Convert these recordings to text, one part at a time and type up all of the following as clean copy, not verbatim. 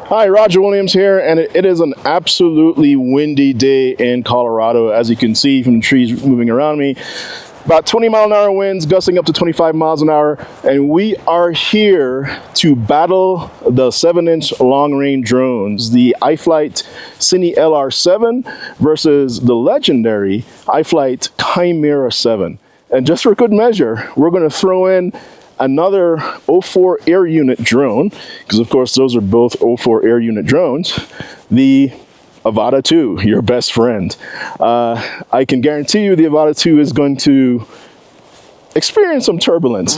Hi, Roger Williams here, and it is an absolutely windy day in Colorado, as you can see from the trees moving around me. About 20-mile-an-hour winds, gusting up to 25 miles an hour, and we are here to battle the 7-inch long-range drones, the iFlight CineLR 7 versus the legendary iFlight Chimera 7. And just for good measure, we're going to throw in another O4 Air Unit drone, because of course those are both O4 Air Unit drones, the Avata 2, your best friend. I can guarantee you the Avata 2 is going to experience some turbulence.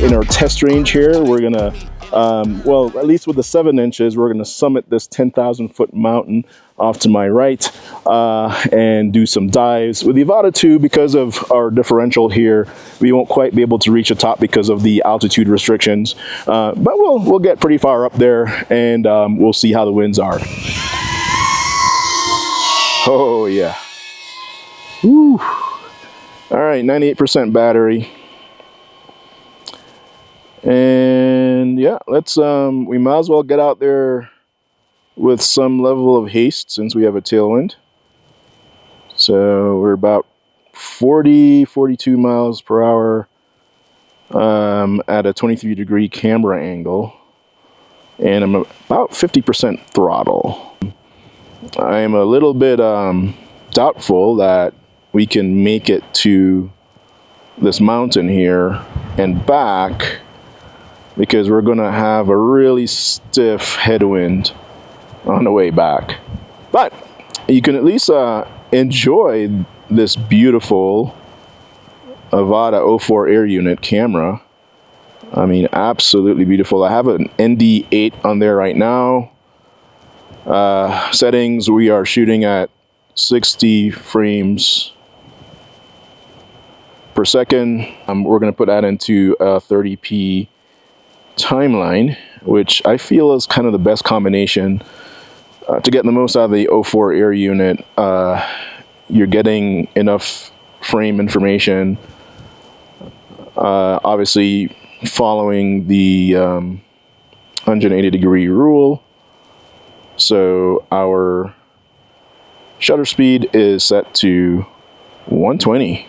In our test range here, we're gonna well, at least with the 7 inches, we're going to summit this 10,000-foot mountain off to my right and do some dives. With the Avata 2, because of our differential here, we won't quite be able to reach the top because of the altitude restrictions. But we'll get pretty far up there, and we'll see how the winds are. Oh, yeah. Woo. All right, 98% battery. And yeah, let's we might as well get out there with some level of haste since we have a tailwind. So we're about 42 miles per hour at a 23-degree camera angle, and I'm about 50% throttle. I am a little bit doubtful that we can make it to this mountain here and back, because we're going to have a really stiff headwind on the way back. But you can at least enjoy this beautiful Avata O4 Air Unit camera. I mean, absolutely beautiful. I have an ND8 on there right now. Settings, we are shooting at 60 frames per second. We're going to put that into 30p timeline, which I feel is kind of the best combination to get the most out of the O4 Air Unit. You're getting enough frame information, obviously following the 180-degree rule. So our shutter speed is set to 120.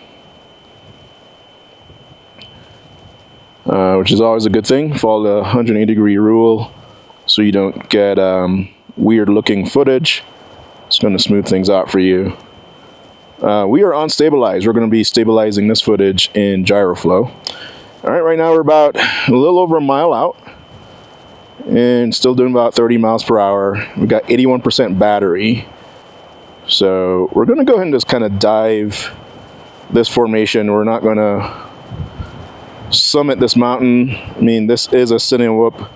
Which is always a good thing. Follow the 180-degree rule so you don't get weird looking footage. It's going to smooth things out for you. We are unstabilized. We're going to be stabilizing this footage in gyroflow. All right, right now we're about a little over a mile out and still doing about 30 miles per hour. We've got 81% battery. So we're going to go ahead and just kind of dive this formation. We're not going to summit this mountain. I mean, this is a cine whoop,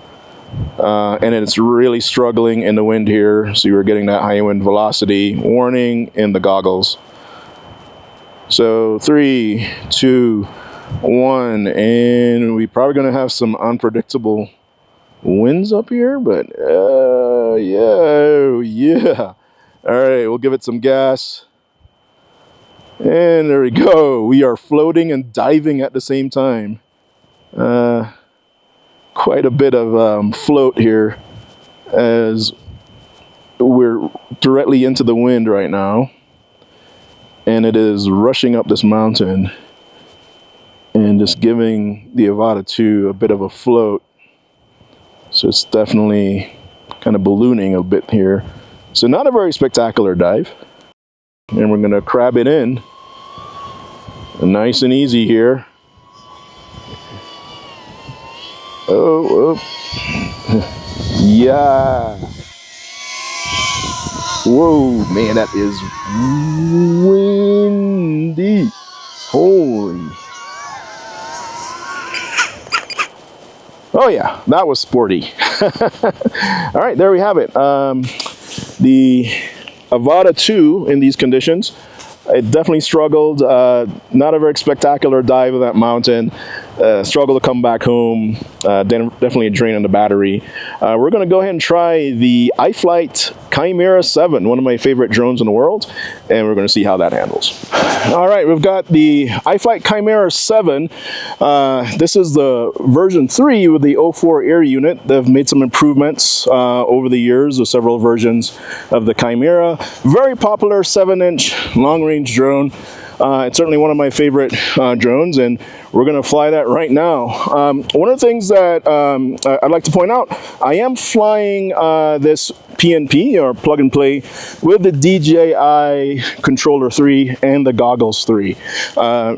and it's really struggling in the wind here, so you're getting that high wind velocity warning in the goggles. So 3, 2, 1, and we're probably going to have some unpredictable winds up here, but yeah. All right, we'll give it some gas. And there we go. We are floating and diving at the same time. Quite a bit of float here as we're directly into the wind right now. And it is rushing up this mountain and just giving the Avata 2 a bit of a float. So it's definitely kind of ballooning a bit here. So not a very spectacular dive. And we're going to crab it in. Nice and easy here. Oh. Yeah. Whoa, man, that is windy. Holy. Oh yeah, that was sporty. All right, there we have it. The Avata 2 in these conditions, it definitely struggled. Not a very spectacular dive of that mountain. Struggle to come back home. Definitely a drain on the battery. We're going to go ahead and try the iFlight Chimera7, one of my favorite drones in the world, and we're going to see how that handles. All right, we've got the iFlight Chimera7. This is the version 3 with the O4 Air Unit. They've made some improvements over the years with several versions of the Chimera. Very popular 7-inch long-range drone. It's certainly one of my favorite drones, and we're going to fly that right now. One of the things that I'd like to point out, I am flying this PNP, or plug and play, with the DJI Controller 3 and the Goggles 3.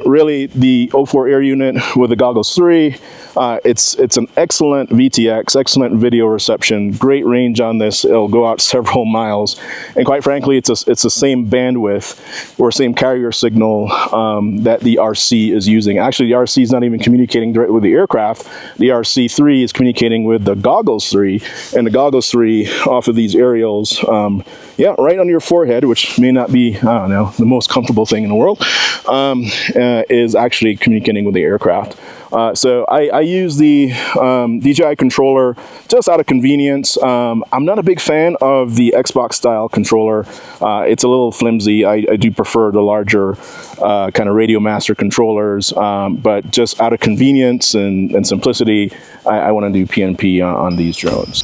Really, the O4 Air Unit with the Goggles 3, it's an excellent VTX, excellent video reception, great range on this. It'll go out several miles, and quite frankly, it's the same bandwidth or same carrier signal that the RC is using. Actually, the RC is not even communicating directly with the aircraft. The RC3 is communicating with the Goggles 3, and the Goggles 3 off of these aerials, yeah, right on your forehead, which may not be, I don't know, the most comfortable thing in the world, is actually communicating with the aircraft. So I use the DJI controller just out of convenience. I'm not a big fan of the Xbox style controller. It's a little flimsy. I do prefer the larger kind of Radio Master controllers, but just out of convenience and simplicity, I want to do PNP on these drones.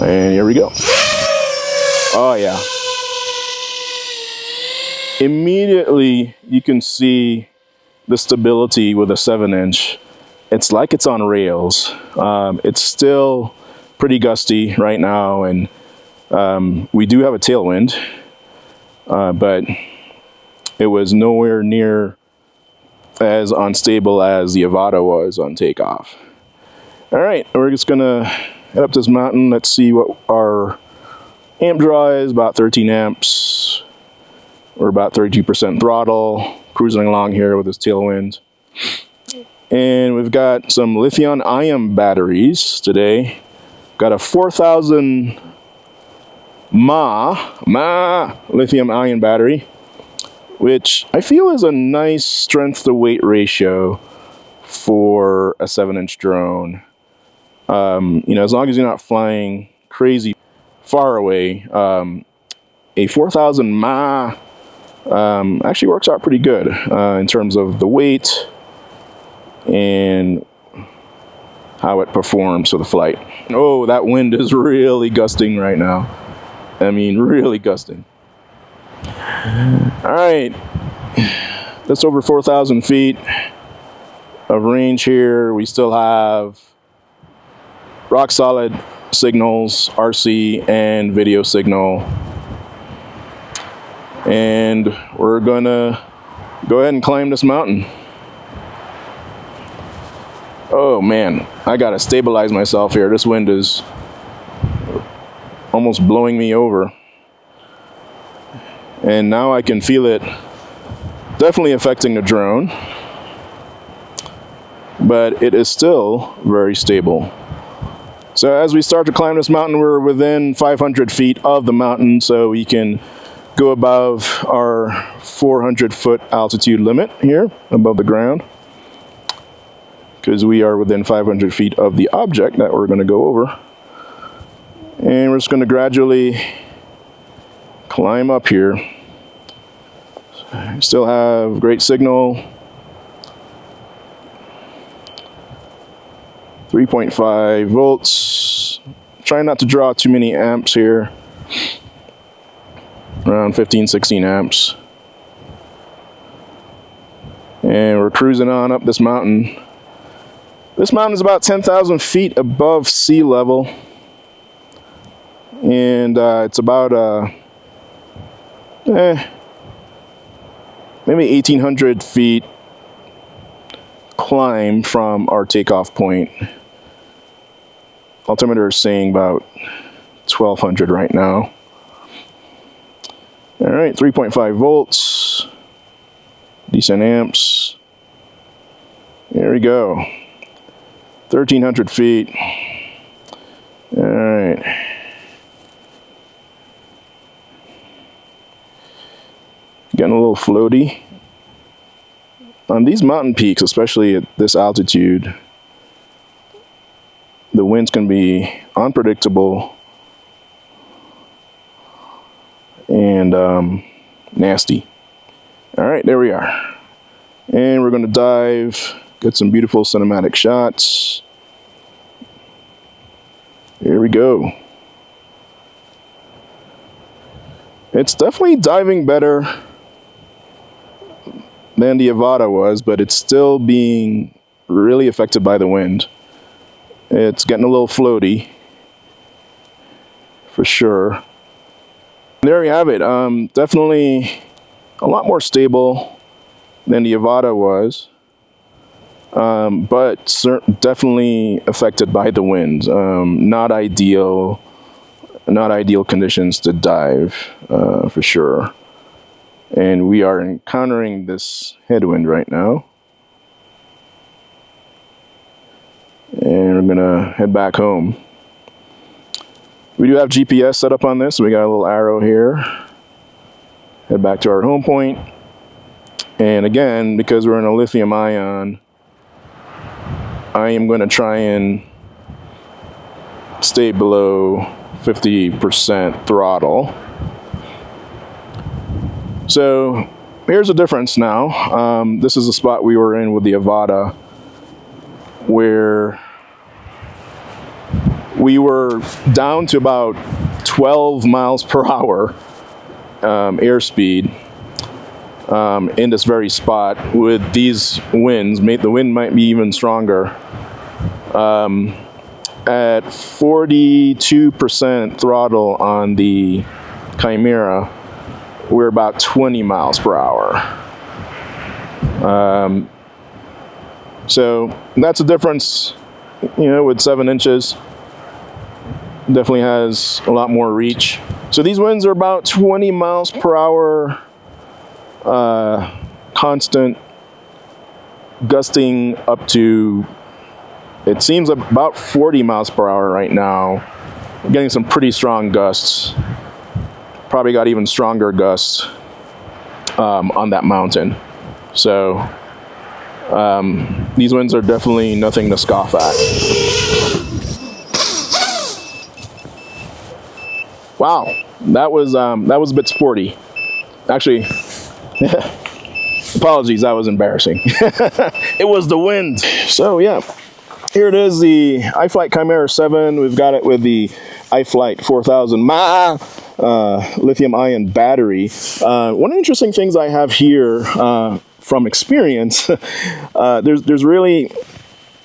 And here we go. Oh yeah. Immediately you can see the stability with a 7-inch. It's like it's on rails. It's still pretty gusty right now, and we do have a tailwind, but it was nowhere near as unstable as the Avata was on takeoff. All right, we're just gonna head up this mountain. Let's see what our amp draw is. About 13 amps. We're about 32% throttle, cruising along here with this tailwind. And we've got some lithium-ion batteries today. Got a 4,000 mAh lithium-ion battery, which I feel is a nice strength-to-weight ratio for a 7-inch drone. You know, as long as you're not flying crazy far away, a 4,000 mAh actually works out pretty good in terms of the weight and how it performs for the flight. Oh, that wind is really gusting right now. I mean, really gusting. All right, that's over 4,000 feet of range here. We still have rock solid signals, RC and video signal. And we're gonna go ahead and climb this mountain. Oh man, I gotta stabilize myself here. This wind is almost blowing me over. And now I can feel it definitely affecting the drone, but it is still very stable. So as we start to climb this mountain, we're within 500 feet of the mountain, so we can go above our 400-foot altitude limit here above the ground, because we are within 500 feet of the object that we're going to go over. And we're just going to gradually climb up here. Still have great signal. 3.5 volts. Trying not to draw too many amps here. Around 15, 16 amps. And we're cruising on up this mountain. This mountain is about 10,000 feet above sea level. And it's about maybe 1,800 feet climb from our takeoff point. Altimeter is saying about 1,200 right now. All right, 3.5 volts, decent amps. There we go. 1,300 feet. All right. Getting a little floaty. On these mountain peaks, especially at this altitude, the winds can be unpredictable and nasty. All right, there we are. And we're going to dive, get some beautiful cinematic shots. Here we go. It's definitely diving better than the Avata was, but it's still being really affected by the wind. It's getting a little floaty, for sure. There we have it. Definitely a lot more stable than the Avata was, but definitely affected by the wind. Not ideal conditions to dive, for sure. And we are encountering this headwind right now. And we're gonna head back home. We do have GPS set up on this, so we got a little arrow here. Head back to our home point. And again, because we're in a lithium ion, I am gonna try and stay below 50% throttle. So here's the difference now. This is the spot we were in with the Avata, where we were down to about 12 miles per hour airspeed in this very spot with these winds. The wind might be even stronger. At 42% throttle on the Chimera, we're about 20 miles per hour. So that's a difference, you know, with 7 inches. Definitely has a lot more reach. So these winds are about 20 miles per hour, constant, gusting up to, it seems about 40 miles per hour right now. We're getting some pretty strong gusts. Probably got even stronger gusts on that mountain. So these winds are definitely nothing to scoff at. Wow, that was a bit sporty. Actually, apologies, that was embarrassing. It was the wind. So yeah, here it is, the iFlight Chimera 7. We've got it with the iFlight 4000 mAh lithium ion battery. One of the interesting things I have here from experience, there's really,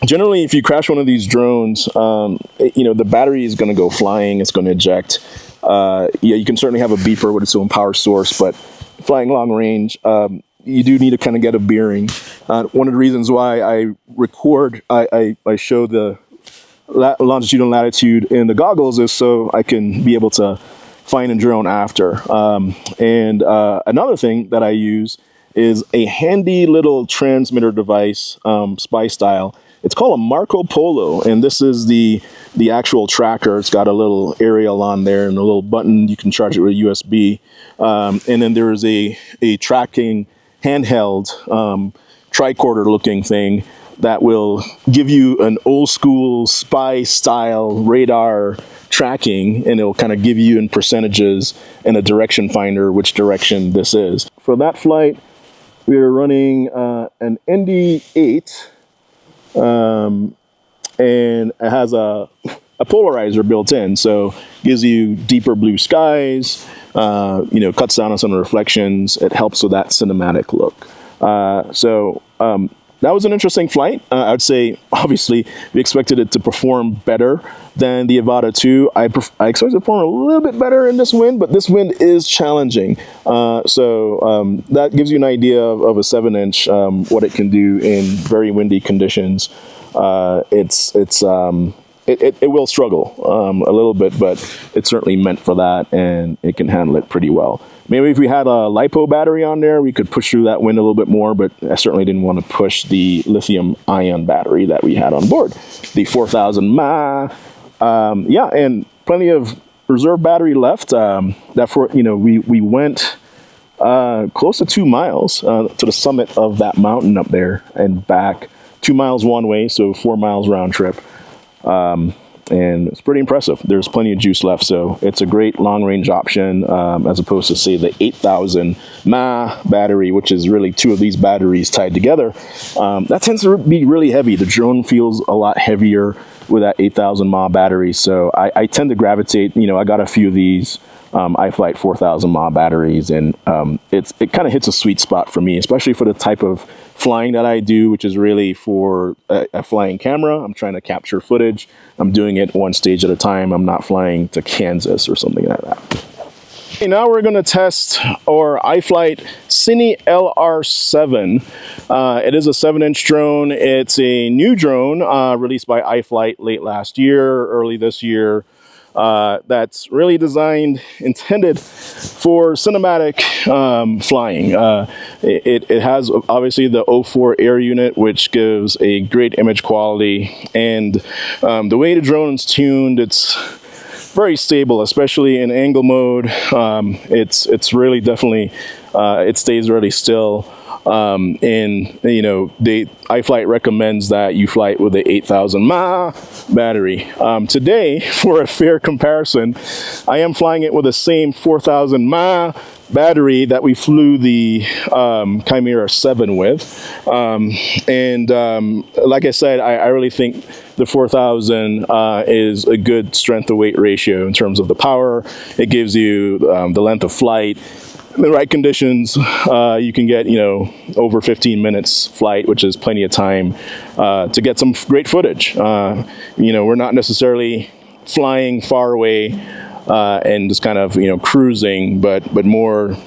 generally if you crash one of these drones, you know, the battery is going to go flying, it's going to eject. Yeah, you can certainly have a beeper with its own power source, but flying long range, you do need to kind of get a bearing. One of the reasons why I record, I show the longitude and latitude in the goggles is so I can be able to find a drone after. And another thing that I use is a handy little transmitter device, spy style. It's called a Marco Polo, and this is the actual tracker. It's got a little aerial on there and a little button. You can charge it with a USB. And then there is a tracking handheld tricorder looking thing that will give you an old school spy style radar tracking, and it'll kind of give you in percentages and a direction finder which direction this is. For that flight, we are running an ND8, and it has a polarizer built in, so gives you deeper blue skies, you know, cuts down on some of the reflections. It helps with that cinematic look. So that was an interesting flight. I would say, obviously, we expected it to perform better than the Avata 2. I expected it to perform a little bit better in this wind, but this wind is challenging. So that gives you an idea of a 7-inch, what it can do in very windy conditions. It will struggle a little bit, but it's certainly meant for that, and it can handle it pretty well. Maybe if we had a LiPo battery on there, we could push through that wind a little bit more, but I certainly didn't want to push the lithium ion battery that we had on board, the 4000 mAh. Yeah, and plenty of reserve battery left. We went close to 2 miles to the summit of that mountain up there and back. 2 miles one way, so 4 miles round trip. and it's pretty impressive. There's plenty of juice left, so it's a great long-range option as opposed to, say, the 8,000 mAh battery, which is really two of these batteries tied together. That tends to be really heavy. The drone feels a lot heavier with that 8,000 mAh battery, so I tend to gravitate. You know, I got a few of these iFlight 4,000 mAh batteries, and it kind of hits a sweet spot for me, especially for the type of flying that I do, which is really for a flying camera. I'm trying to capture footage. I'm doing it one stage at a time. I'm not flying to Kansas or something like that. Okay, now we're going to test our iFlight CineLR 7. It is a 7-inch drone. It's a new drone released by iFlight late last year, early this year. That's really intended for cinematic flying. It has obviously the O4 Air Unit, which gives a great image quality, and the way the drone is tuned, it's very stable, especially in angle mode. It's really definitely it stays really still. And you know, iFlight recommends that you fly it with the 8,000 mAh battery. Today, for a fair comparison, I am flying it with the same 4,000 mAh battery that we flew the Chimera7 with. Like I said, I really think the 4,000 is a good strength to weight ratio in terms of the power. It gives you the length of flight. In the right conditions, you can get, you know, over 15 minutes flight, which is plenty of time to get some great footage. You know, we're not necessarily flying far away and just kind of, you know, cruising, but more,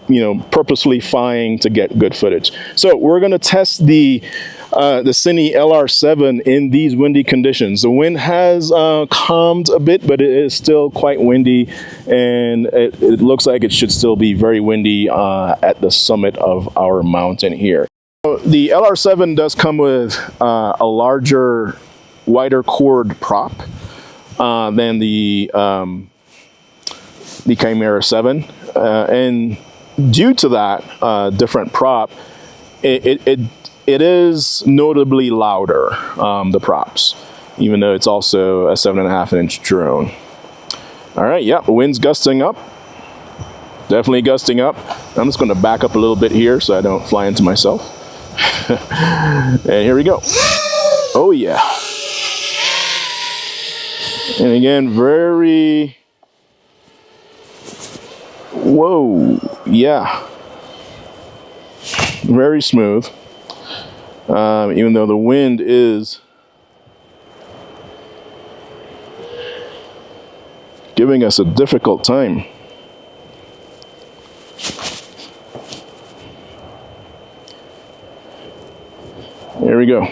you know, purposely flying to get good footage. So we're going to test the CineLR 7 in these windy conditions. The wind has calmed a bit, but it is still quite windy, and it looks like it should still be very windy at the summit of our mountain here. So the LR7 does come with a larger, wider chord prop than the Chimera7, and due to that different prop, it is notably louder, the props, even though it's also a 7.5-inch drone. All right, yeah, the wind's gusting up. Definitely gusting up. I'm just going to back up a little bit here so I don't fly into myself. And here we go. Oh, yeah. And again, very... Whoa, yeah. Very smooth. Even though the wind is giving us a difficult time. There we go.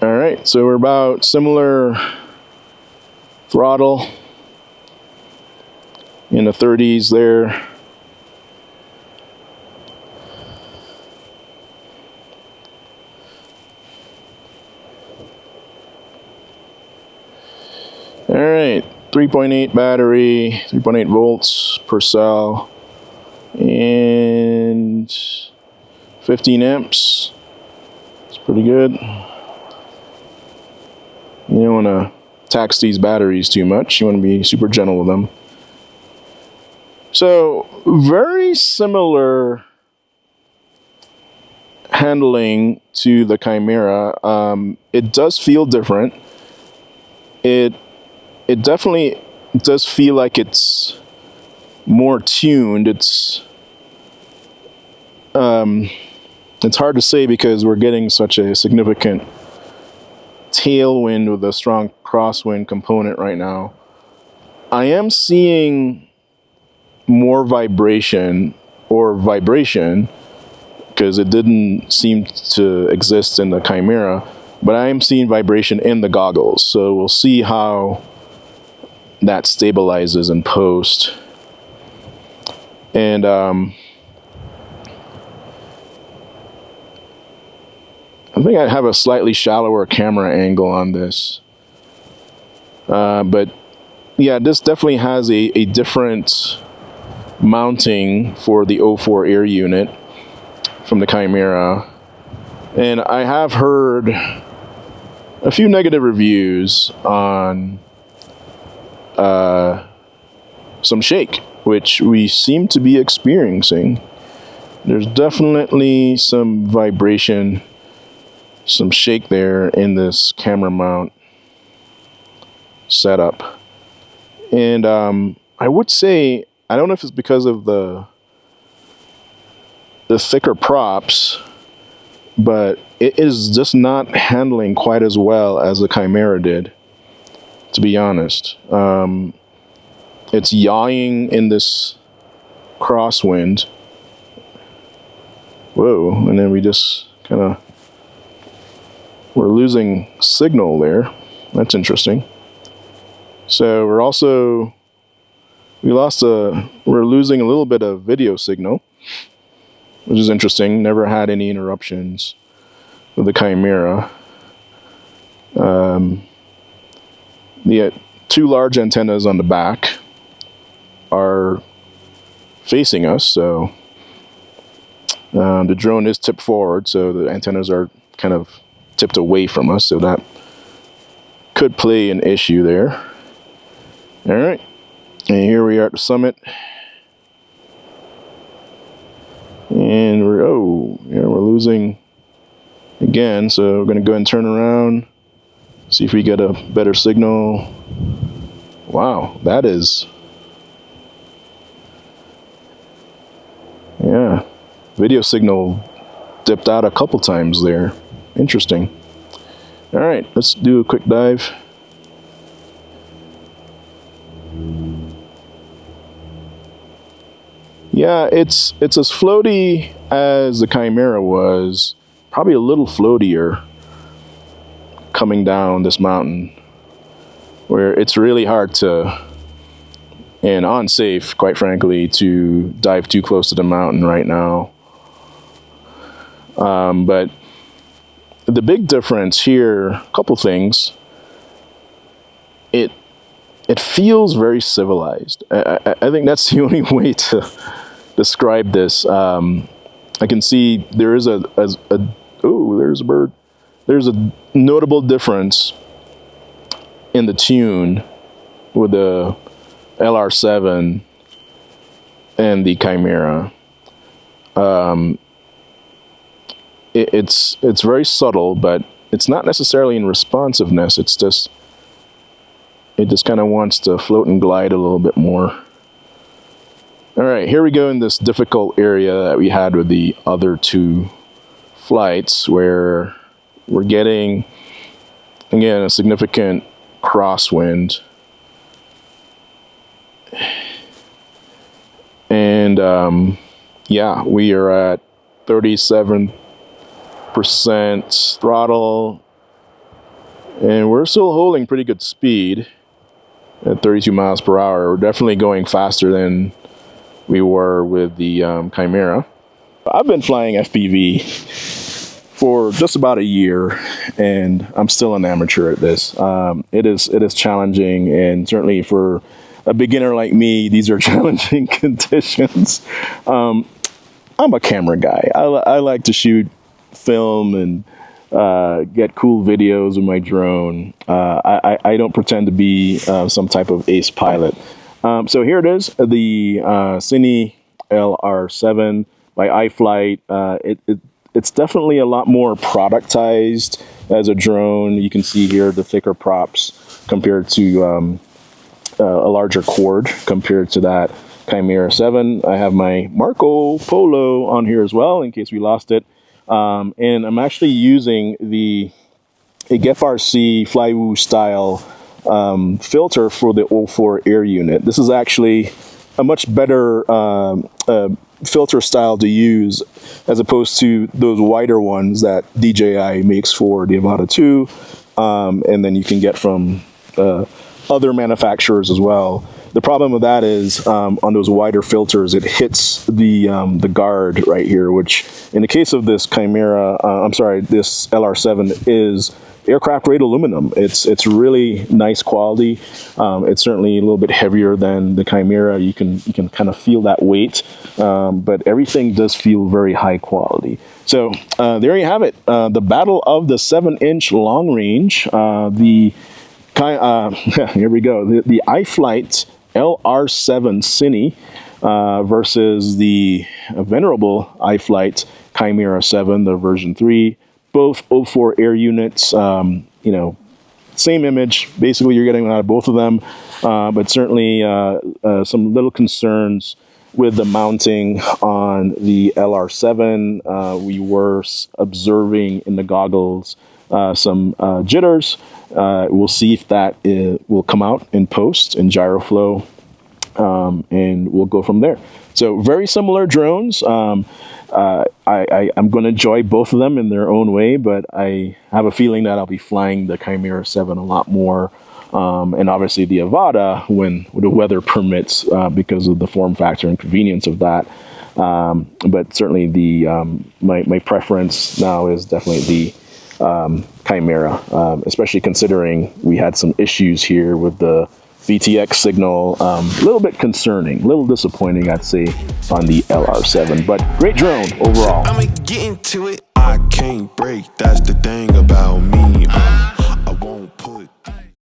All right, so we're about similar throttle in the 30s there. All right, 3.8 battery, 3.8 volts per cell, and 15 amps. It's pretty good. You don't want to tax these batteries too much. You want to be super gentle with them. So, very similar handling to the Chimera. It does feel different. It definitely does feel like it's more tuned. It's hard to say because we're getting such a significant tailwind with a strong crosswind component right now. I am seeing more vibration because it didn't seem to exist in the Chimera, but I am seeing vibration in the goggles. So we'll see how that stabilizes in post. And I think I have a slightly shallower camera angle on this. But yeah, this definitely has a different mounting for the O4 Air Unit from the Chimera. And I have heard a few negative reviews on some shake, which we seem to be experiencing. There's definitely some vibration, some shake there in this camera mount setup. And I would say, I don't know if it's because of the thicker props, but it is just not handling quite as well as the Chimera did, to be honest. It's yawing in this crosswind. Whoa, and then we just kind of, we're losing signal there. That's interesting. So we're also, we're losing a little bit of video signal, which is interesting. Never had any interruptions with the Chimera. The two large antennas on the back are facing us, so the drone is tipped forward, so the antennas are kind of tipped away from us, so that could play an issue there. All right, and here we are at the summit, and we're losing again, so we're going to go and turn around, see if we get a better signal. Wow, that is, yeah, video signal dipped out a couple times there. Interesting. All right, let's do a quick dive. Yeah, it's as floaty as the Chimera was, probably a little floatier coming down this mountain, where it's really hard to, and unsafe, quite frankly, to dive too close to the mountain right now. But the big difference here, a couple things, it feels very civilized. I think that's the only way to describe this. I can see there is there's a bird. There's a notable difference in the tune with the LR7 and the Chimera. It's very subtle, but it's not necessarily in responsiveness. It just kind of wants to float and glide a little bit more. All right, here we go in this difficult area that we had with the other two flights, where we're getting, again, a significant crosswind. And yeah, we are at 37% throttle, and we're still holding pretty good speed at 32 miles per hour. We're definitely going faster than we were with the Chimera. I've been flying FPV for just about a year, and I'm still an amateur at this. It is challenging, and certainly for a beginner like me, these are challenging conditions. I'm a camera guy. I like to shoot film and get cool videos with my drone. I don't pretend to be some type of ace pilot. So here it is, the CineLR 7 by iFlight. It's definitely a lot more productized as a drone. You can see here the thicker props compared to a larger cord compared to that Chimera 7. I have my Marco Polo on here as well in case we lost it. And I'm actually using a FRC Flywoo style filter for the O4 Air Unit. This is actually a much better filter style to use as opposed to those wider ones that DJI makes for the Avata 2, and then you can get from other manufacturers as well. The problem with that is on those wider filters, it hits the guard right here, which in the case of this Chimera, this LR7 is aircraft grade aluminum. It's really nice quality. It's certainly a little bit heavier than the Chimera. You can kind of feel that weight, but everything does feel very high quality. So there you have it. The battle of the 7-inch long range. Here we go. The iFlight LR7 Cine versus the venerable iFlight Chimera 7, the version 3. Both O4 Air units, you know, same image. Basically, you're getting out of both of them, but certainly some little concerns with the mounting on the LR7. We were observing in the goggles some jitters. We'll see if that will come out in post in gyroflow, and we'll go from there. So very similar drones. I'm going to enjoy both of them in their own way, but I have a feeling that I'll be flying the Chimera 7 a lot more, and obviously the Avata when the weather permits, because of the form factor and convenience of that. But certainly the my preference now is definitely the Chimera, especially considering we had some issues here with the VTX signal. A little bit concerning, a little disappointing, I'd say, on the LR7, but great drone overall. I'ma get into it. I can't break, that's the thing about me.